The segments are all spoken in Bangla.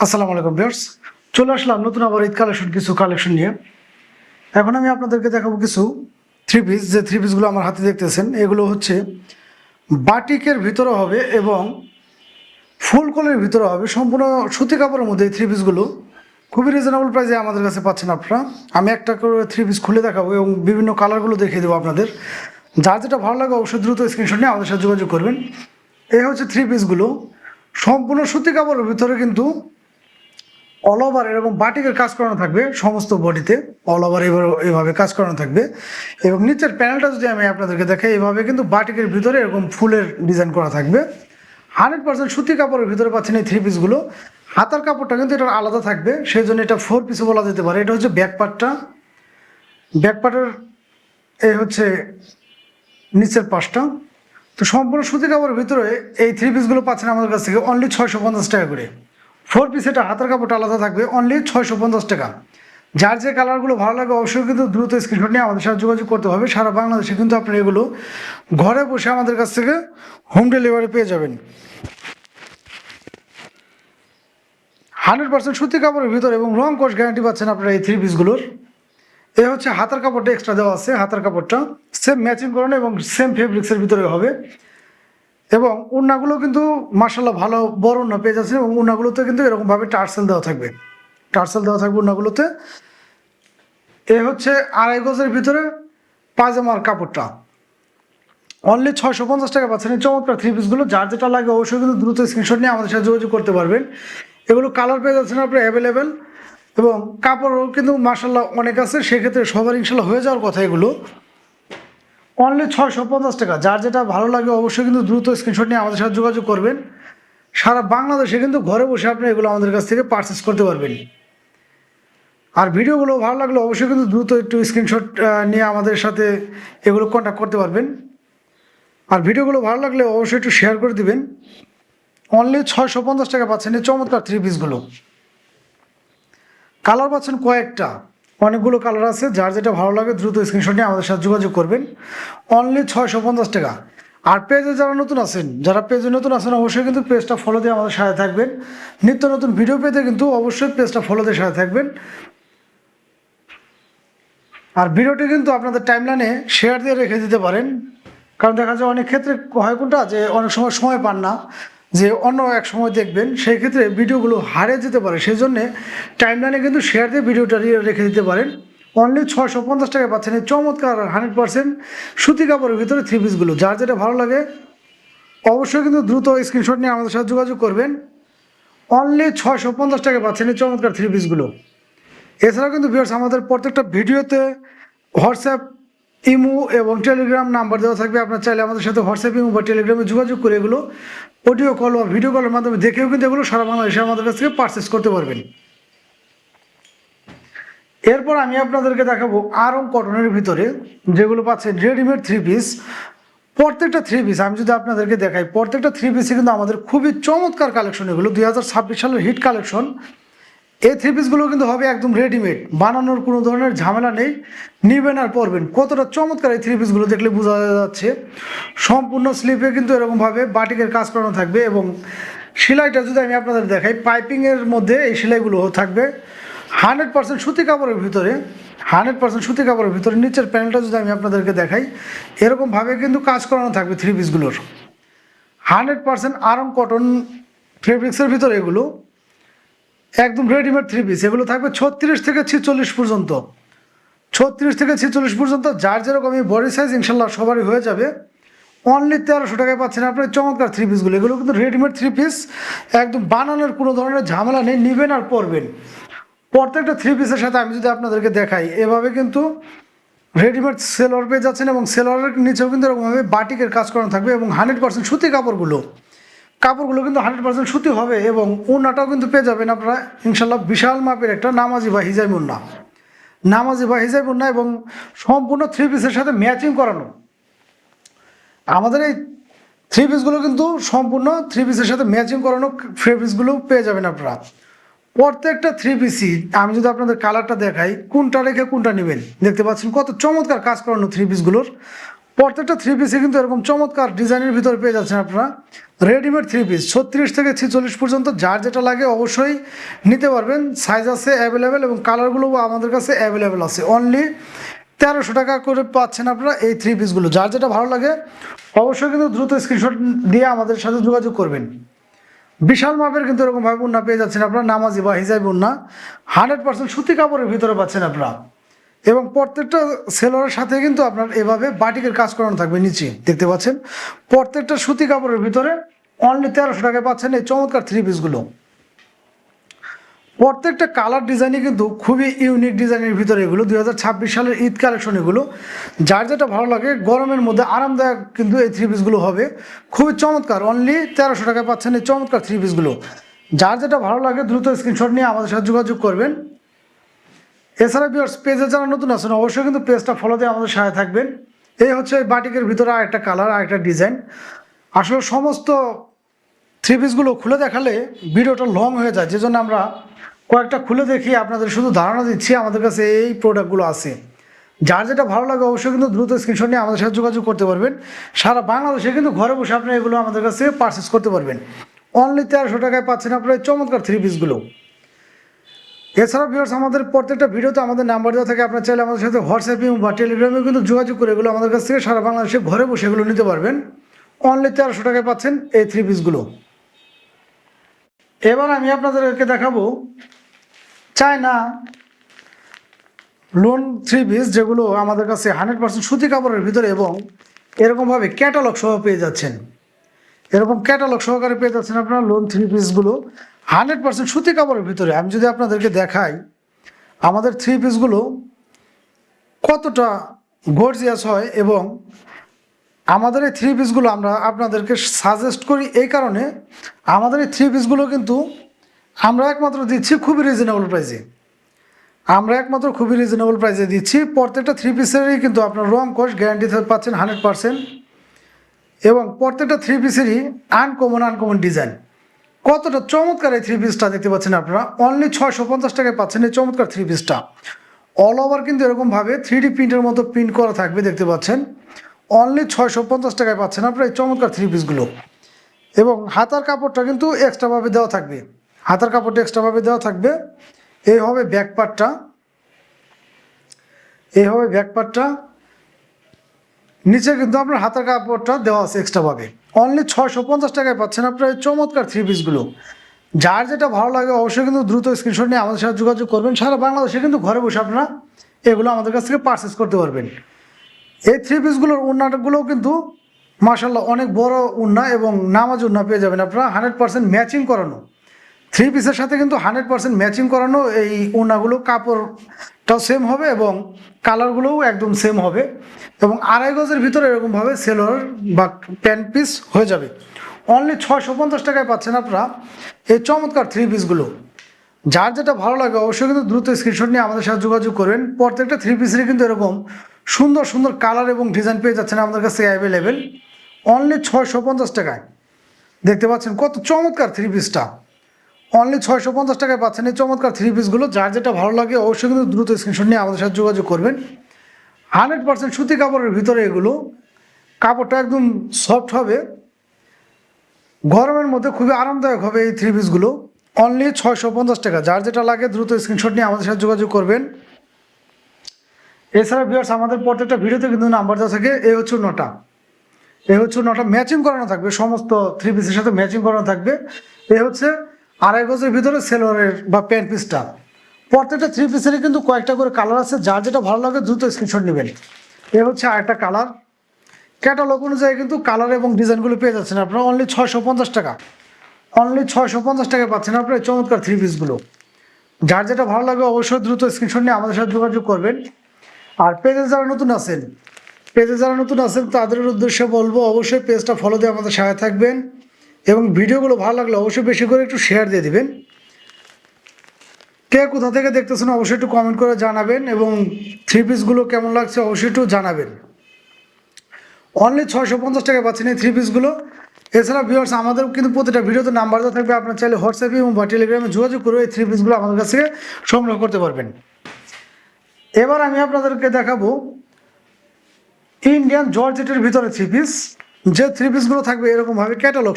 আসসালামু আলাইকুম ভিউয়ার্স, চলে আসলাম নতুন আবার ঈদ কিছু কালেকশন নিয়ে। এখন আমি আপনাদেরকে দেখাবো কিছু থ্রি পিস। যে থ্রি পিসগুলো আমার হাতে দেখতেছেন, এগুলো হচ্ছে বাটিকের ভিতরে হবে এবং ফুল কলের ভিতরে হবে, সম্পূর্ণ সুতি কাপড়ের মধ্যে এই থ্রি পিসগুলো খুবই রিজনেবল প্রাইসে আমাদের কাছে পাচ্ছেন আপনারা। আমি একটা করে থ্রি পিস খুলে দেখাবো এবং বিভিন্ন কালারগুলো দেখিয়ে দেবো আপনাদের। যার যেটা ভালো লাগে অবশ্যই দ্রুত স্ক্রিনশট নিয়ে আমাদের সাথে যোগাযোগ করবেন। এই হচ্ছে থ্রি পিসগুলো, সম্পূর্ণ সুতি কাপড়ের ভিতরে কিন্তু অল ওভার এরকম বাটিকের কাজ করানো থাকবে, সমস্ত বডিতে অল ওভার এইভাবে কাজ করানো থাকবে। এবং নিচের প্যানেলটা যদি আমি আপনাদেরকে দেখাই, এইভাবে কিন্তু বাটিকের ভিতরে এরকম ফুলের ডিজাইন করা থাকবে। 100% সুতি কাপড়ের ভিতরে পাচ্ছেন এই থ্রি পিসগুলো। হাতার কাপড়টা কিন্তু এটা আলাদা থাকবে, সেই জন্য এটা ফোর পিসও বলা যেতে পারে। এটা হচ্ছে ব্যাক পার্টটা, ব্যাক পার্টের এই হচ্ছে নিচের পাশটা। তো সম্পূর্ণ সুতি কাপড়ের ভিতরে এই থ্রি পিসগুলো পাচ্ছেন আমাদের কাছ থেকে অনলি 650 টাকা করে। ফোর পিস, এটা হাতার কাপড়টা আলাদা থাকবে, অনলি 650 টাকা। যার যে কালারগুলো ভালো লাগে অবশ্যই কিন্তু দ্রুত স্ক্রিনশট নিয়ে আমাদের সাথে যোগাযোগ করতে হবে। সারা বাংলাদেশে কিন্তু আপনি এগুলো ঘরে বসে আমাদের কাছ থেকে হোম ডেলিভারি পেয়ে যাবেন। 100% সুতি কাপড়ের ভিতরে এবং রং কোশ গ্যারান্টি পাচ্ছেন আপনারা এই থ্রি পিসগুলোর। এ হচ্ছে হাতার কাপড়টা এক্সট্রা দেওয়া আছে, হাতার কাপড়টা সেম ম্যাচিং করানো এবং সেম ফেব্রিক্সের ভিতরে হবে। এবং ওড়নাগুলো কিন্তু মার্শাল্লাহ ভালো বড় ওড়না পেয়ে যাচ্ছে এবং ওড়নাগুলোতে কিন্তু এরকমভাবে টার্সেল দেওয়া থাকবে, টার্সেল দেওয়া থাকবে ওড়নাগুলোতে। এ হচ্ছে 2.5 গজের ভিতরে পায়জামার কাপড়টা, অনলি 650 টাকা পাচ্ছেন এই চমৎকার থ্রি পিসগুলো। যার যেটা লাগে অবশ্যই কিন্তু দ্রুত স্ক্রিনশট নিয়ে আমাদের সাথে যোগাযোগ করতে পারবেন। এগুলো কালার পেয়ে যাচ্ছেন আপনার অ্যাভেলেবেল এবং কাপড়ও কিন্তু মার্শাল্লাহ অনেক আছে, সেক্ষেত্রে সবার ইনশাল্লাহ হয়ে যাওয়ার কথা। এগুলো অনলি 650 টাকা। যার যেটা ভালো লাগে অবশ্যই কিন্তু দ্রুত স্ক্রিনশট নিয়ে আমাদের সাথে যোগাযোগ করবেন। সারা বাংলাদেশে কিন্তু ঘরে বসে আপনি এগুলো আমাদের কাছ থেকে পারচেস করতে পারবেন। আর ভিডিওগুলো ভালো লাগলে অবশ্যই কিন্তু দ্রুত একটু স্ক্রিনশট নিয়ে আমাদের সাথে এগুলো কন্ট্যাক্ট করতে পারবেন। আর ভিডিওগুলো ভালো লাগলে অবশ্যই একটু শেয়ার করে দিবেন। অনলি 650 টাকা পাচ্ছেন এই চমৎকার থ্রি পিসগুলো। কালার পাচ্ছেন কয়েকটা, অনেকগুলো কালার আছে। যার যেটা ভালো লাগে দ্রুত স্ক্রিনশট নিয়ে আমাদের সাথে যোগাযোগ করবেন। অনলি 650 টাকা। আর পেজে যারা নতুন আছেন, যারা পেজে নতুন আছেন অবশ্যই কিন্তু পেজটা ফলো দিয়ে আমাদের সাথে থাকবেন। নিত্য নতুন ভিডিও পেতে কিন্তু অবশ্যই পেজটা ফলো দিয়ে সাথে থাকবেন। আর ভিডিওটি কিন্তু আপনাদের টাইমলাইনে শেয়ার দিয়ে রেখে দিতে পারেন, কারণ দেখা যায় অনেক ক্ষেত্রে হয় কোনটা যে অনেক সময় পান না যে অন্য এক সময় দেখবেন, সেই ক্ষেত্রে ভিডিওগুলো হারিয়ে যেতে পারে। সেই জন্যে টাইমলাইনে কিন্তু শেয়ার দিয়ে ভিডিওটা রেখে দিতে পারেন। অনলি 650 টাকা পাচ্ছেন এই চমৎকার 100% সুতি কাপড়ের ভিতরে থ্রি পিসগুলো। যার যেটা ভালো লাগে অবশ্যই কিন্তু দ্রুত স্ক্রিনশট নিয়ে আমাদের সাথে যোগাযোগ করবেন। অনলি 650 টাকা পাচ্ছেন এই চমৎকার থ্রি পিসগুলো। এছাড়াও কিন্তু ভিউয়ার্স আমাদের প্রত্যেকটা ভিডিওতে হোয়াটসঅ্যাপ, ইমো এবং টেলিগ্রাম নাম্বার দেওয়া থাকবে। আপনার চাইলে আমাদের সাথে হোয়াটসঅ্যাপ, ইমো বা টেলিগ্রামে যোগাযোগ করে এগুলো অডিও কল বা ভিডিও কলের মাধ্যমে দেখেও কিন্তু এগুলো সারা বাংলাদেশে আমাদের কাছ থেকে পারচেস করতে পারবেন। এরপর আমি আপনাদেরকে দেখাবো আরং কটনের ভিতরে যেগুলো পাচ্ছেন রেডিমেড থ্রি পিস। প্রত্যেকটা থ্রি পিস আমি যদি আপনাদেরকে দেখাই, প্রত্যেকটা থ্রি পিসে কিন্তু আমাদের খুবই চমৎকার কালেকশন। এগুলো 2026 সালের হিট কালেকশন। এই থ্রি পিসগুলো কিন্তু হবে একদম রেডিমেড, বানানোর কোনো ধরনের ঝামেলা নেই। নিবেন আর পরবেন, কতটা চমৎকার এই থ্রি পিসগুলো দেখলে বোঝা যাচ্ছে। সম্পূর্ণ স্লিপে কিন্তু এরকমভাবে বাটিকের কাজ করানো থাকবে এবং সেলাইটা যদি আমি আপনাদের দেখাই, পাইপিংয়ের মধ্যে এই সেলাইগুলো থাকবে। 100% সুতি কাপড়ের ভিতরে, 100% সুতি কাপড়ের ভিতরে নিচের প্যানেলটা যদি আমি আপনাদেরকে দেখাই, এরকমভাবে কিন্তু কাজ করানো থাকবে থ্রি পিসগুলোর। 100% আরং কটন ফেব্রিক্সের ভিতরে এগুলো একদম রেডিমেড থ্রি পিস। এগুলো থাকবে 36 থেকে 46 পর্যন্ত, 36 থেকে 46 পর্যন্ত। যার যেরকম এই বডি সাইজ ইনশাল্লাহ সবারই হয়ে যাবে। অনলি 1300 টাকায় পাচ্ছেন আপনার চমৎকার থ্রি পিসগুলো। এগুলো কিন্তু রেডিমেড থ্রি পিস, একদম বানানোর কোনো ধরনের ঝামেলা নেই, নিবেন আর পরবেন। প্রত্যেকটা থ্রি পিসের সাথে আমি যদি আপনাদেরকে দেখাই, এভাবে কিন্তু রেডিমেড সেলোয়ার পেয়ে যাচ্ছেন এবং সেলোয়ারের নিচেও কিন্তু এরকমভাবে বাটিকের কাজ করানো থাকবে এবং 100% সুতি কাপড়গুলো কিন্তু 100% সুতি হবে এবং ওড়নাটাও কিন্তু পেয়ে যাবেন আপনারা ইনশাল্লাহ বিশাল মাপের একটা নামাজি বা হিজাব ওড়না, নামাজি বা হিজাব ওড়না এবং সম্পূর্ণ থ্রি পিসের সাথে ম্যাচিং করানো। আমাদের এই থ্রি পিসগুলো কিন্তু সম্পূর্ণ থ্রি পিসের সাথে ম্যাচিং করানো ফেব্রিক্সগুলো পেয়ে যাবেন আপনারা। প্রত্যেকটা থ্রি পিসই আমি যদি আপনাদের কালারটা দেখাই, কোনটা রেখে কোনটা নেবেন, দেখতে পাচ্ছেন কত চমৎকার কাজ করানো থ্রি পিসগুলোর। প্রত্যেকটা থ্রি পিসে কিন্তু এরকম চমৎকার ডিজাইনের ভিতরে পেয়ে যাচ্ছেন আপনারা রেডিমেড থ্রি পিস 36 থেকে 46 পর্যন্ত, যার যেটা লাগে অবশ্যই নিতে পারবেন। সাইজ আছে অ্যাভেলেবেল এবং কালারগুলো আমাদের কাছে অ্যাভেলেবেল আছে। অনলি 1300 টাকা করে পাচ্ছেন আপনারা এই থ্রি পিসগুলো। যার যেটা ভালো লাগে অবশ্যই কিন্তু দ্রুত স্ক্রিনশট দিয়ে আমাদের সাথে যোগাযোগ করবেন। বিশাল মাপের কিন্তু এরকমভাবে উন্না পেয়ে যাচ্ছেন আপনারা, নামাজি বা হিজাবি উন্না 100% সুতি কাপড়ের ভিতরে পাচ্ছেন আপনারা। এবং প্রত্যেকটা সেলোয়ারের সাথে কিন্তু আপনার এভাবে বাটিকের কাজ করানো থাকবে নিচে, দেখতে পাচ্ছেন। প্রত্যেকটা সুতি কাপড়ের ভিতরে অনলি 1300 টাকায় পাচ্ছেন এই চমৎকার থ্রি পিসগুলো। প্রত্যেকটা কালার ডিজাইনই কিন্তু খুবই ইউনিক ডিজাইনের ভিতরে এগুলো 2026 সালের ঈদ কালেকশন এগুলো। যার যেটা ভালো লাগে গরমের মধ্যে আরামদায়ক কিন্তু এই থ্রি পিসগুলো হবে, খুবই চমৎকার। অনলি 1300 টাকায় পাচ্ছেন এই চমৎকার থ্রি পিসগুলো। যার যেটা ভালো লাগে দ্রুত স্ক্রিনশট নিয়ে আমাদের সাথে যোগাযোগ করবেন। এছাড়া ভিউয়ার্স পেজে যারা নতুন আছেন অবশ্যই কিন্তু পেজটা ফলো দিয়ে আমাদের সাথে থাকবেন। এই হচ্ছে বাটিকের ভিতরে আরেকটা কালার, আরেকটা ডিজাইন। আসলে সমস্ত থ্রি পিসগুলো খুলে দেখালে ভিডিওটা লং হয়ে যায়, যে জন্য আমরা কয়েকটা খুলে দেখি আপনাদের শুধু ধারণা দিচ্ছি আমাদের কাছে এই প্রোডাক্টগুলো আছে। যার যেটা ভালো লাগে অবশ্যই কিন্তু দ্রুত স্ক্রিনশট নিয়ে আমাদের সাথে যোগাযোগ করতে পারবেন। সারা বাংলাদেশে কিন্তু ঘরে বসে আপনি এগুলো আমাদের কাছে পারচেস করতে পারবেন। অনলি 1300 টাকায় পাচ্ছেন আপনারা এই চমৎকার থ্রি পিসগুলো। এছাড়া ভিউয়ার্স আমাদের প্রত্যেকটা ভিডিওতে আমাদের নাম্বার দেওয়া থাকে, আপনার চাইলে আমাদের সাথে হোয়াটসঅ্যাপে বা টেলিগ্রামে কিন্তু যোগাযোগ করে এগুলো আমাদের কাছ থেকে সারা বাংলাদেশে ঘরে বসে এগুলো নিতে পারবেন। অনলি 1300 টাকায় পাচ্ছেন এই থ্রি পিসগুলো। এবার আমি আপনাদেরকে দেখাবো চায়না লোন থ্রি পিস, যেগুলো আমাদের কাছে 100% সুতি কাপড়ের ভিতরে এবং এরকমভাবে ক্যাটালগ সহ পেয়ে যাচ্ছেন। এরকম ক্যাটালগ সহকারে পেয়ে যাচ্ছেন আপনারা লোন থ্রি পিসগুলো 100% সুতি কাপড়ের ভিতরে। আমি যদি আপনাদেরকে দেখাই আমাদের থ্রি পিসগুলো কতটা গর্জিয়াস হয়, এবং আমাদের এই থ্রি পিসগুলো আমরা আপনাদেরকে সাজেস্ট করি এই কারণে, আমাদের এই থ্রি পিসগুলো কিন্তু আমরা একমাত্র দিচ্ছি খুবই রিজনেবল প্রাইসে। খুবই রিজনেবল প্রাইসে দিচ্ছি। প্রত্যেকটা থ্রি পিসেরই কিন্তু আপনার রং কোশ গ্যারান্টি পাচ্ছেন 100%, এবং প্রত্যেকটা থ্রি পিসেরই আনকমন ডিজাইন। কতটা চমৎকার এই থ্রি পিসটা দেখতে পাচ্ছেন আপনারা। অনলি 650 টাকায় পাচ্ছেন এই চমৎকার থ্রি পিসটা। অল ওভার কিন্তু এরকমভাবে 3D প্রিন্টের মতো প্রিন্ট করা থাকবে, দেখতে পাচ্ছেন। অনলি 650 টাকায় পাচ্ছেন আপনারা এই চমৎকার থ্রি পিসগুলো। এবং হাতার কাপড়টা কিন্তু এক্সট্রাভাবে দেওয়া থাকবে, এই হবে ব্যাক পার্টটা, নিচে কিন্তু আপনার হাতার কাপড়টা দেওয়া আছে এক্সট্রাভাবে। অনলি 650 টাকায় পাচ্ছেন আপনারা এই চমৎকার থ্রি পিসগুলো। যার যেটা ভালো লাগে অবশ্যই কিন্তু দ্রুত স্ক্রিনশট নিয়ে আমাদের সাথে যোগাযোগ করবেন। সারা বাংলাদেশে কিন্তু ঘরে বসে আপনারা এগুলো আমাদের কাছ থেকে পারচেস করতে পারবেন। এই থ্রি পিসগুলোর উন্নাগুলোও কিন্তু মাশাআল্লাহ অনেক বড় উন্না এবং নামাজ উন্না পেয়ে যাবেন আপনারা। 100% ম্যাচিং করানো থ্রি পিসের সাথে কিন্তু 100% ম্যাচিং করানো এই উন্নাগুলো। কাপড়টাও সেম হবে এবং কালারগুলোও একদম সেম হবে, এবং 2.5 গজের ভিতরে এরকমভাবে সেলোয়ার বা প্যান্ট পিস হয়ে যাবে। অনলি 650 টাকায় পাচ্ছেন আপনারা এই চমৎকার থ্রি পিসগুলো। যার যেটা ভালো লাগে অবশ্যই কিন্তু দ্রুত স্ক্রিনশট নিয়ে আমাদের সাথে যোগাযোগ করবেন। প্রত্যেকটা থ্রি পিসেরই কিন্তু এরকম সুন্দর কালার এবং ডিজাইন পেয়ে যাচ্ছেন আমাদের কাছে অ্যাভেলেবেল। অনলি 650 টাকায় দেখতে পাচ্ছেন কত চমৎকার থ্রি পিসটা। অনলি 650 টাকায় পাচ্ছেন এই চমৎকার থ্রি পিসগুলো। যার যেটা ভালো লাগে অবশ্যই কিন্তু দ্রুত স্ক্রিনশট নিয়ে আমাদের সাথে যোগাযোগ করবেন। 100% সুতি কাপড়ের ভিতরে এগুলো, কাপড়টা একদম সফট হবে, গরমের মধ্যে খুবই আরামদায়ক হবে এই থ্রি পিসগুলো। অনলি 650 টাকা। যার যেটা লাগে দ্রুত স্ক্রিনশট নিয়ে আমাদের সাথে যোগাযোগ করবেন। এছাড়া ভিউয়ার্স আমাদের প্রত্যেকটা ভিডিওতে কিন্তু নাম্বার দেওয়া থাকে। এই হচ্ছে নটা ম্যাচিং করানো থাকবে, সমস্ত থ্রি পিসের সাথে ম্যাচিং করানো থাকবে। এই হচ্ছে 2.5 গজের ভিতরে সেলোয়ারের বা প্যান্ট পিসটা। প্রত্যেকটা থ্রি পিসেরই কিন্তু কয়েকটা করে কালার আছে। যার যেটা ভালো লাগে দ্রুত স্ক্রিনশট নেবেন। এই হচ্ছে আরেকটা কালার। ক্যাটালগ অনুযায়ী কিন্তু কালার এবং ডিজাইনগুলো পেয়ে যাচ্ছেন আপনারা অনলি 650 টাকা। অনলি 650 টাকায় পাচ্ছেন আপনারা এই চমৎকার থ্রি পিসগুলো। যার যেটা ভালো লাগে অবশ্যই দ্রুত স্ক্রিনশট নিয়ে আমাদের সাথে যোগাযোগ করবেন। আর পেজে যারা নতুন আছেন তাদের উদ্দেশ্যে বলবো অবশ্যই পেজটা ফলো দিয়ে আমাদের সাথে থাকবেন, এবং ভিডিওগুলো ভালো লাগলে অবশ্যই বেশি করে একটু শেয়ার দিয়ে দিবেন। কে কোথা থেকে দেখতেছেন অবশ্যই একটু কমেন্ট করে জানাবেন, এবং থ্রি পিসগুলো কেমন লাগছে অবশ্যই একটু জানাবেন। অনলি 650 টাকায় পাচ্ছেন এই থ্রি পিসগুলো। এছাড়া ভিউয়ার্স আমাদের কিন্তু প্রতিটা ভিডিওতে নাম্বার দেওয়া থাকবে, আপনার চাইলে হোয়াটসঅ্যাপে বা টেলিগ্রামে যোগাযোগ করে এই থ্রি পিসগুলো আমাদের কাছ থেকে সংগ্রহ করতে পারবেন। এবার আমি আপনাদেরকে দেখাবো ইন্ডিয়ান জর্জেটের ভিতরে থ্রি পিস, যে থ্রি পিসগুলো থাকবে এরকমভাবে ক্যাটালগ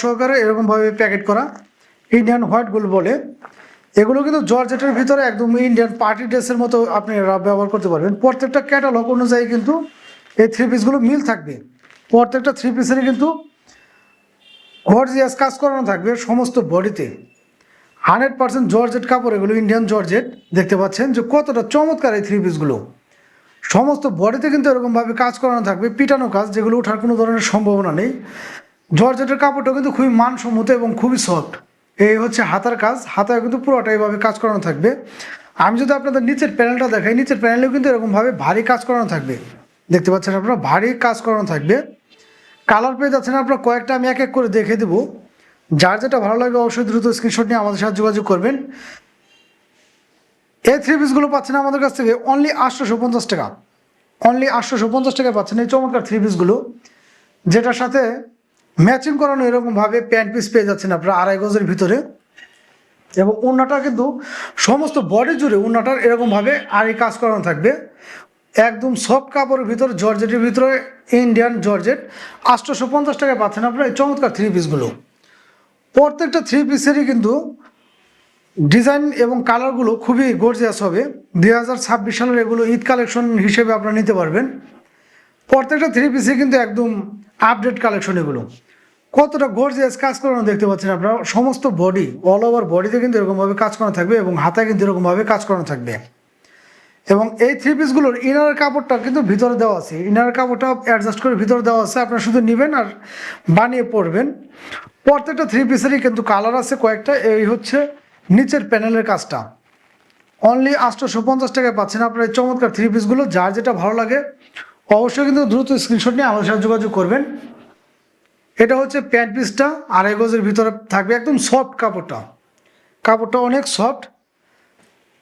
সহকারে এরকমভাবে প্যাকেট করা, ইন্ডিয়ান হোয়াইটগুলো বলে। এগুলো কিন্তু জর্জেটের ভিতরে একদম ইন্ডিয়ান পার্টি ড্রেসের মতো আপনি ব্যবহার করতে পারবেন। প্রত্যেকটা ক্যাটালগ অনুযায়ী কিন্তু এই থ্রি পিসগুলো মিল থাকবে। প্রত্যেকটা থ্রি পিসেরই কিন্তু গর্জিয়াস কাজ করানো থাকবে সমস্ত বডিতে। 100% জর্জেট কাপড়, এগুলো ইন্ডিয়ান জর্জেট। দেখতে পাচ্ছেন যে কতটা চমৎকার এই থ্রি পিসগুলো। সমস্ত বডিতে কিন্তু এরকমভাবে কাজ করানো থাকবে, পিটানো কাজ, যেগুলো ওঠার কোনো ধরনের সম্ভাবনা নেই। জর্জেটের কাপড়টা কিন্তু খুবই মানসম্মত এবং খুবই সফট। এই হচ্ছে হাতার কাজ, হাতায় কিন্তু পুরোটা এইভাবে কাজ করানো থাকবে। আমি যদি আপনাদের নিচের প্যানেলটা দেখাই, নিচের প্যানেলেও কিন্তু এরকমভাবে ভারী কাজ করানো থাকবে। দেখতে পাচ্ছেন আপনারা, ভারী কাজ করানো থাকবে। কালার পেয়ে যাচ্ছেন আপনারা কয়েকটা, আমি এক এক করে দেখে দেবো। যার যেটা ভালো লাগবে অবশ্যই দ্রুত স্ক্রিনশট নিয়ে আমাদের সাথে যোগাযোগ করবেন। এই থ্রি পিসগুলো পাচ্ছেন আমাদের কাছ থেকে অনলি 850 টাকা। অনলি 850 টাকায় পাচ্ছেন এই চমৎকার থ্রি পিসগুলো, যেটার সাথে ম্যাচিং করানো এরকমভাবে প্যান্ট পিস পেয়ে যাচ্ছেন আপনারা 2.5 গজের ভিতরে। এবং ওড়নাটা কিন্তু সমস্ত বডি জুড়ে ওড়নাটার এরকমভাবে আড়ি কাজ করানো থাকবে। একদম সফট কাপড়ের ভিতরে, জর্জেটের ভিতরে, ইন্ডিয়ান জর্জেট। 850 টাকায় পাচ্ছেন আপনারা এই চমৎকার থ্রি পিসগুলো। প্রত্যেকটা থ্রি পিসেরই কিন্তু ডিজাইন এবং কালারগুলো খুবই গর্জিয়াস হবে। 2026 সালের এগুলো ঈদ কালেকশন হিসেবে আপনারা নিতে পারবেন। প্রত্যেকটা থ্রি পিসে কিন্তু একদম আপডেট কালেকশন এগুলো। কতটা গর্জিয়াস কাজ করানো দেখতে পাচ্ছেন আপনারা। সমস্ত বডি, অল ওভার বডিতে কিন্তু এরকমভাবে কাজ করানো থাকবে এবং হাতায় কিন্তু এরকমভাবে কাজ করানো থাকবে। এবং এই থ্রি পিসগুলোর ইনার কাপড়টা কিন্তু ভিতরে দেওয়া আছে, ইনার কাপড়টা অ্যাডজাস্ট করে ভিতরে দেওয়া আছে। আপনারা শুধু নেবেন আর বানিয়ে পরবেন। প্রত্যেকটা থ্রি পিসেরই কিন্তু কালার আছে কয়েকটা। এই হচ্ছে নিচের প্যানেলের কাজটা। অনলি 850 টাকায় পাচ্ছেন আপনারা এই চমৎকার থ্রি পিসগুলো। যার যেটা ভালো লাগে অবশ্যই কিন্তু দ্রুত স্ক্রিনশট নিয়ে আমাদের সাথে যোগাযোগ করবেন। এটা হচ্ছে প্যান্ট পিসটা, 2.5 গজের ভিতরে থাকবে। একদম সফট কাপড়টা অনেক সফট।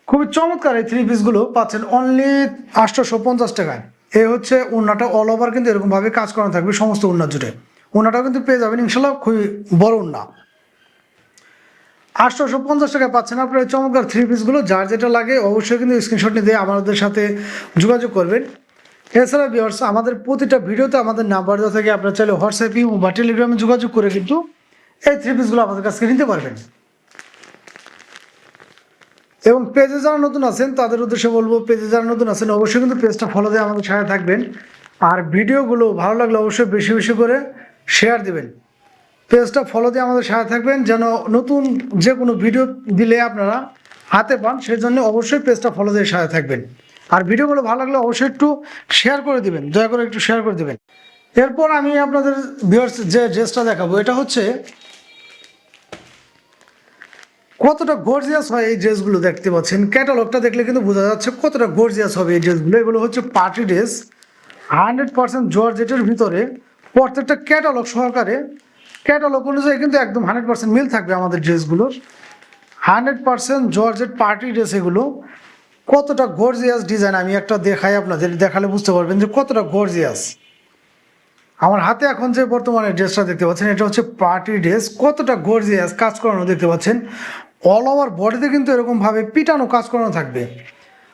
খুবই চমৎকার এই থ্রি পিসগুলো পাচ্ছেন অনলি 850 টাকায়। এই হচ্ছে ওড়নাটা, অল ওভার কিন্তু এরকমভাবে কাজ করানো থাকবে সমস্ত ওড়না জুড়ে। ওড়নাটাও কিন্তু পেয়ে যাবেন ইনশাল্লাহ, খুবই বড় ওড়না। 850 টাকায় পাচ্ছেন আপনার এই চমৎকার থ্রি পিসগুলো। যার যেটা লাগে অবশ্যই কিন্তু স্ক্রিনশট নিয়ে আমাদের সাথে যোগাযোগ করবেন। এছাড়া ভিউয়ার্স, আমাদের প্রতিটা ভিডিওতে আমাদের নাম্বার দেওয়া থাকে। আপনারা চাইলে হোয়াটসঅ্যাপে বা টেলিগ্রামে যোগাযোগ করে কিন্তু এই থ্রি পিসগুলো আমাদের কাছ থেকে নিতে পারবেন। এবং পেজে যারা নতুন আছেন তাদের উদ্দেশ্যে বলবো, পেজে যারা নতুন আছেন অবশ্যই কিন্তু পেজটা ফলো দিয়ে আমাদের সাথে থাকবেন। আর ভিডিওগুলো ভালো লাগলে অবশ্যই বেশি বেশি করে শেয়ার দেবেন। পেজটা ফলো দিয়ে আমাদের সাথে থাকবেন, যেন নতুন যে কোনো ভিডিও দিলে আপনারা হাতে পান। সেই জন্য অবশ্যই পেজটা ফলো দিয়ে সাথে থাকবেন। আর ভিডিওগুলো ভালো লাগলে অবশ্যই একটু শেয়ার করে দিবেন, দয়া করে একটু শেয়ার করে দিবেন। এরপর আমি আপনাদের ভিউয়ার্স যে ড্রেসটা দেখাবো, এটা হচ্ছে কতটা গর্জিয়াস হয় এই ড্রেসগুলো। দেখতে পাচ্ছেন ক্যাটালগটা দেখলে কিন্তু বোঝা যাচ্ছে কতটা গর্জিয়াস হবে এই ড্রেসগুলো। এগুলো হচ্ছে পার্টি ড্রেস, 100% জর্জেটের ভিতরে। প্রত্যেকটা ক্যাটালগ সহকারে, ক্যাটালগ অনুযায়ী কিন্তু একদম 100% মিল থাকবে আমাদের ড্রেসগুলোর। 100% জর্জেট পার্টি ড্রেস এগুলো। কতটা গর্জিয়াস ডিজাইন আমি একটা দেখাই আপনাদের, দেখালে বুঝতে পারবেন যে কতটা গর্জিয়াস। আমার হাতে এখন যে বর্তমানে ড্রেসটা দেখতে পাচ্ছেন, এটা হচ্ছে পার্টি ড্রেস। কতটা গর্জিয়াস কাজ করানো দেখতে পাচ্ছেন। অল ওভার বডিতে কিন্তু এরকমভাবে পিটানো কাজ করানো থাকবে।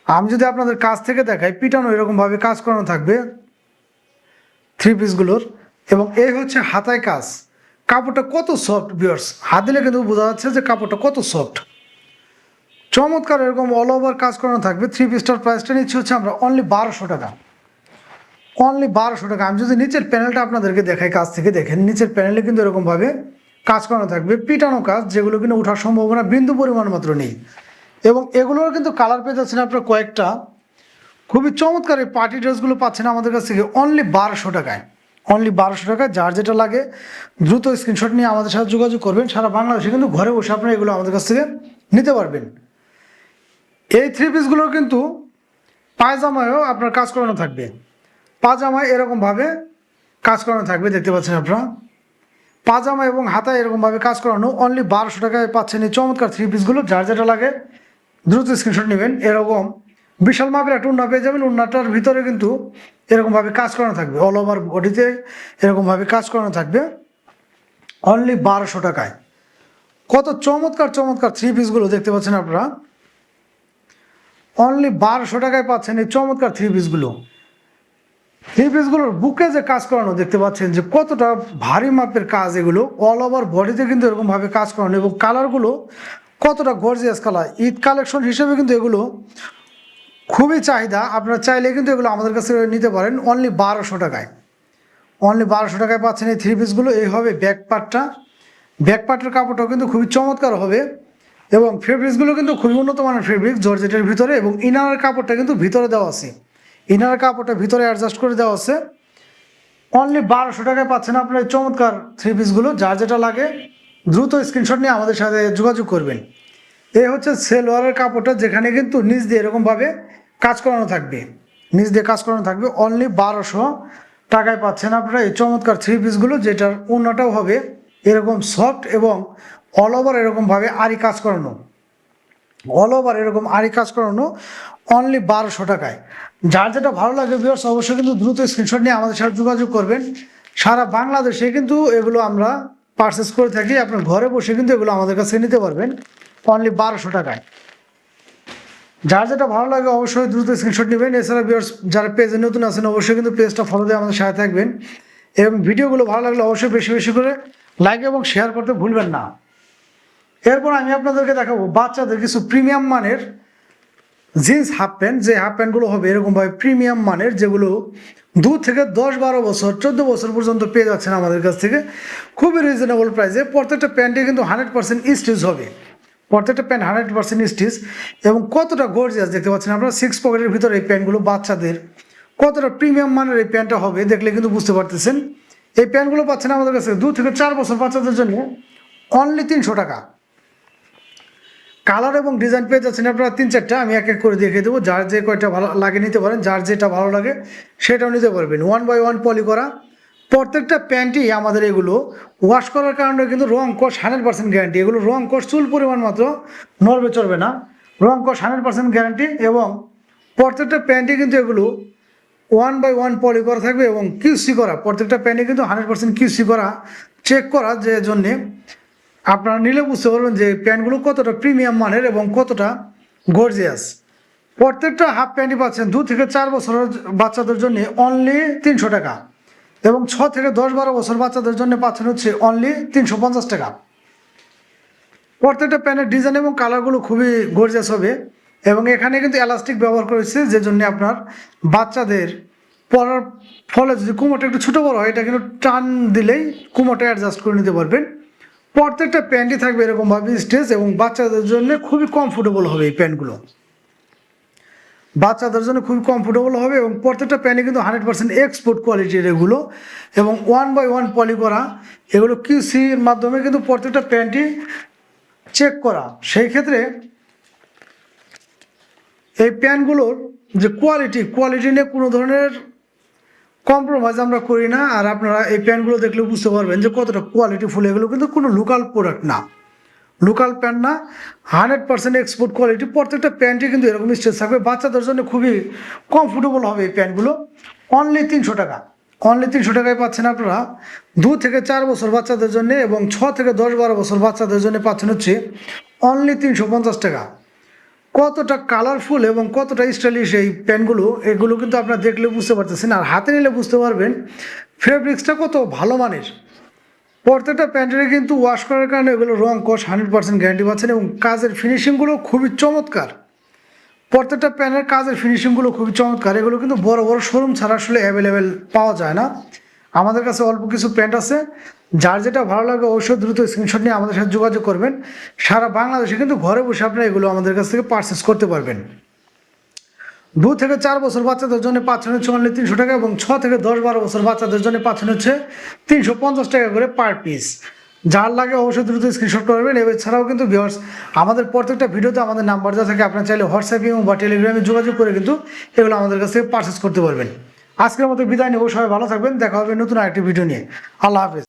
আমি যদি আপনাদের কাছ থেকে দেখাই, পিটানো এরকমভাবে কাজ করানো থাকবে থ্রি পিসগুলোর। এবং এই হচ্ছে হাতায় কাজ। কাপড়টা কত সফট ভিউয়ার্স, হাত দিলে কিন্তু বোঝা যাচ্ছে যে কাপড়টা কত সফট। চমৎকার এরকম অল ওভার কাজ করানো থাকবে। থ্রি পিসটার প্রাইসটা নিচ্ছি হচ্ছে আমরা অনলি 1200 টাকা। অনলি 1200 টাকা। আমি যদি নিচের প্যানেলটা আপনাদেরকে দেখাই, কাছ থেকে দেখেন, নিচের প্যানেলে কিন্তু এরকমভাবে কাজ করানো থাকবে, পিটানো কাজ, যেগুলো কিন্তু ওঠার সম্ভাবনা বিন্দু পরিমাণ মাত্র নেই। এবং এগুলোর কিন্তু কালার পেয়ে যাচ্ছেন আপনার কয়েকটা। খুবই চমৎকার এই পার্টি ড্রেসগুলো পাচ্ছেন আমাদের কাছ থেকে অনলি 1200 টাকায়। অনলি 1200 টাকায়। যার যেটা লাগে দ্রুত স্ক্রিনশট নিয়ে আমাদের সাথে যোগাযোগ করবেন। সারা বাংলাদেশে কিন্তু ঘরে বসে আপনারা এগুলো আমাদের কাছ থেকে নিতে পারবেন। এই থ্রি পিসগুলোর কিন্তু পায়জামায়ও আপনার কাজ করানো থাকবে। পাজামায় এরকমভাবে কাজ করানো থাকবে, দেখতে পাচ্ছেন আপনারা। পাজামা এবং হাতায় এরকমভাবে কাজ করানো। অনলি 1200 টাকায় পাচ্ছেন এই চমৎকার থ্রি পিসগুলো। যার যেটা লাগে দ্রুত স্ক্রিনশট নেবেন। এরকম বিশাল মাপের একটা উন্না পেয়ে যাবেন। উন্নাটার ভিতরে কিন্তু এরকমভাবে কাজ করানো থাকবে, অল ওভার বডিতে এরকমভাবে কাজ করানো থাকবে। অনলি 1200 টাকায়। কত চমৎকার চমৎকার থ্রি পিসগুলো দেখতে পাচ্ছেন আপনারা। অনলি 1200 টাকায় পাচ্ছেন এই চমৎকার থ্রি পিসগুলো। থ্রি পিসগুলোর বুকে যে কাজ করানো দেখতে পাচ্ছেন যে কতটা ভারী মাপের কাজ, এগুলো অল ওভার বডিতে কিন্তু এরকমভাবে কাজ করানো, এবং কালারগুলো কতটা গর্জিয়াস কালার। ঈদ কালেকশন হিসেবে কিন্তু এগুলো খুবই চাহিদা, আপনারা চাইলে কিন্তু এগুলো আমাদের কাছে নিতে পারেন অনলি 1200 টাকায়। অনলি 1200 টাকায় পাচ্ছেন এই থ্রি পিসগুলো। এই হবে ব্যাক পার্টটা, ব্যাক পার্টের কাপড়টাও কিন্তু খুবই চমৎকার হবে, এবং ফেব্রিক্সগুলো কিন্তু খুবই উন্নত মানের ফেব্রিক্স জর্জেটের ভিতরে, এবং ইনারের কাপড়টা কিন্তু ভিতরে দেওয়া আছে, ইনারের কাপড়টা ভিতরে অ্যাডজাস্ট করে দেওয়া আছে। অনলি 1200 টাকায় পাচ্ছেন আপনার এই চমৎকার থ্রি পিসগুলো। যার যেটা লাগে দ্রুত স্ক্রিনশট নিয়ে আমাদের সাথে যোগাযোগ করবেন। এই হচ্ছে সেলোয়ারের কাপড়টা, যেখানে কিন্তু নিচ দিয়ে এরকমভাবে কাজ করানো থাকবে, নিচ দিয়ে কাজ করানো থাকবে। অনলি 1200 টাকায় পাচ্ছেন আপনারা এই চমৎকার থ্রি পিসগুলো, যেটার ওড়নাটাও হবে এরকম সফট এবং অল ওভার এরকমভাবে আরি কাজ করানো, অল ওভার এরকম আরি কাজ করানো। অনলি 1200 টাকায়। যার যেটা ভালো লাগে ভিউয়ার্স অবশ্যই কিন্তু দ্রুত স্ক্রিনশট নিয়ে আমাদের সাথে যোগাযোগ করবেন। সারা বাংলাদেশে কিন্তু এগুলো আমরা পারচেস করে থাকি, আপনার ঘরে বসে কিন্তু এগুলো আমাদের কাছে নিতে পারবেন অনলি 1200 টাকায়। যার যেটা ভালো লাগে অবশ্যই দ্রুত স্ক্রিনশট নেবেন। এছাড়া ভিউয়ার্স যারা পেজে নতুন আছেন অবশ্যই কিন্তু পেজটা ফলো দিয়ে আমাদের সাথে থাকবেন, এবং ভিডিওগুলো ভালো লাগলে অবশ্যই বেশি বেশি করে লাইক এবং শেয়ার করতে ভুলবেন না। এরপর আমি আপনাদেরকে দেখাবো বাচ্চাদের কিছু প্রিমিয়াম মানের জিন্স হাফ প্যান্ট, যে হাফ প্যান্টগুলো হবে এরকমভাবে প্রিমিয়াম মানের, যেগুলো 2 থেকে 10-12 বছর 14 বছর পর্যন্ত পেয়ে যাচ্ছেন আমাদের কাছ থেকে খুবই রিজনেবল প্রাইসে। প্রত্যেকটা প্যান্টে কিন্তু 100% স্টিচ হবে, প্রত্যেকটা প্যান্ট 100% স্টিচ, এবং কতটা গর্জিয়াস দেখতে পাচ্ছেন আপনারা। 6 পকেটের ভিতরে এই প্যান্টগুলো বাচ্চাদের কতটা প্রিমিয়াম মানের এই প্যান্টটা হবে দেখলে কিন্তু বুঝতে পারতেছেন। এই প্যান্টগুলো পাচ্ছেন আমাদের কাছে 2 থেকে 4 বছর বাচ্চাদের জন্য অনলি 300 টাকা। কালার এবং ডিজাইন পেয়ে যাচ্ছেন আপনারা 3-4টা, আমি এক এক করে দেখিয়ে দেবো। যার যে কয়টা ভালো লাগে নিতে পারেন, যার যেটা ভালো লাগে সেটাও নিতে পারবেন। 1 বাই 1 পলি করা প্রত্যেকটা প্যান্টই আমাদের, এগুলো ওয়াশ করার কারণে কিন্তু রং কষ 100% গ্যারান্টি। এগুলো রং কষ চুল পরিমাণ মাত্র নড়বে চড়বে না, রং কষ 100% গ্যারান্টি, এবং প্রত্যেকটা প্যান্টই কিন্তু এগুলো 1 বাই 1 পলি করা থাকবে এবং কিউসি করা। প্রত্যেকটা প্যান্টে কিন্তু 100% কিউসি করা, চেক করা, যে জন্যে আপনারা নিলে বুঝতে পারবেন যে প্যান্টগুলো কতটা প্রিমিয়াম মানের এবং কতটা গর্জিয়াস। প্রত্যেকটা হাফ প্যান্টই পাচ্ছেন 2 থেকে 4 বছরের বাচ্চাদের জন্য অনলি 300 টাকা, এবং 6 থেকে 10-12 বছর বাচ্চাদের জন্য পাচ্ছেন হচ্ছে অনলি 350 টাকা। প্রত্যেকটা প্যান্টের ডিজাইন এবং কালারগুলো খুবই গর্জিয়াস হবে, এবং এখানে কিন্তু এলাস্টিক ব্যবহার করেছে, যে জন্য আপনার বাচ্চাদের পরার ফলে যদি কোমরটা একটু ছোটো বড় হয়, এটা কিন্তু টান দিলেই কোমরটা অ্যাডজাস্ট করে নিতে পারবেন। প্রত্যেকটা প্যান্টই থাকবে এরকমভাবে স্টেজ, এবং বাচ্চাদের জন্য খুবই কমফোর্টেবল হবে এই প্যান্টগুলো, বাচ্চাদের জন্য খুবই কমফোর্টেবল হবে। এবং প্রত্যেকটা প্যান্টই কিন্তু 100% এক্সপোর্ট কোয়ালিটির এগুলো, এবং 1 বাই 1 পলি করা, এগুলো কিউসির মাধ্যমে কিন্তু প্রত্যেকটা প্যান্টই চেক করা। সেই ক্ষেত্রে এই প্যান্টগুলোর যে কোয়ালিটি নিয়ে কোনো ধরনের কম্প্রোমাইজ আমরা করি না। আর আপনারা এই প্যান্টগুলো দেখলে বুঝতে পারবেন যে কতটা কোয়ালিটিফুল। এগুলো কিন্তু কোনো লোকাল প্রোডাক্ট না, লোকাল প্যান্ট না, 100% এক্সপোর্ট কোয়ালিটি। প্রত্যেকটা প্যান্টই কিন্তু এরকম স্টেজ থাকবে, বাচ্চাদের জন্য খুবই কমফোর্টেবল হবে এই প্যান্টগুলো। অনলি 300 টাকা, অনলি 300 টাকায় পাচ্ছেন আপনারা 2 থেকে 4 বছর বাচ্চাদের জন্য, এবং 6 থেকে 10-12 বছর বাচ্চাদের জন্য পাচ্ছেন হচ্ছে অনলি 350 টাকা। কতটা কালারফুল এবং কতটা স্টাইলিশ এই প্যান্টগুলো, এগুলো কিন্তু আপনারা দেখলে বুঝতে পারতেছেন, আর হাতে নিলে বুঝতে পারবেন ফেব্রিক্সটা কত ভালো মানের। প্রত্যেকটা প্যান্টের কিন্তু ওয়াশ করার কারণে এগুলো রং কষ 100% গ্যারান্টি পাচ্ছেন, এবং কাজের ফিনিশিংগুলো খুবই চমৎকার। প্রত্যেকটা প্যান্টের কাজের ফিনিশিংগুলো খুবই চমৎকার। এগুলো কিন্তু বড় বড় শোরুম ছাড়া আসলে অ্যাভেলেবেল পাওয়া যায় না। আমাদের কাছে অল্প কিছু প্যান্ট আছে, যার যেটা ভালো লাগে অবশ্যই দ্রুত স্ক্রিনশট নিয়ে আমাদের সাথে যোগাযোগ করবেন। সারা বাংলাদেশে কিন্তু ঘরে বসে আপনারা এগুলো আমাদের কাছ থেকে পারচেস করতে পারবেন। 2 থেকে 4 বছর বাচ্চাদের জন্য পাচ্ছেন হচ্ছে অনলি 300 টাকা, এবং 6 থেকে 10-12 বছর বাচ্চাদের জন্য পাচ্ছেন হচ্ছে 350 টাকা করে পার পিস। যার লাগে অবশ্যই দ্রুত স্ক্রিনশট করবেন। এছাড়াও কিন্তু ভিউয়ার্স আমাদের প্রত্যেকটা ভিডিওতে আমাদের নাম্বার দেওয়া থাকে, আপনারা চাইলে হোয়াটসঅ্যাপে বা টেলিগ্রামে যোগাযোগ করে কিন্তু এগুলো আমাদের কাছ থেকে পারচেস করতে পারবেন। আজকের মতো বিদায় নেব, সবাই ভালো থাকবেন, দেখা হবে নতুন আরেকটি ভিডিও নিয়ে। আল্লাহ হাফেজ।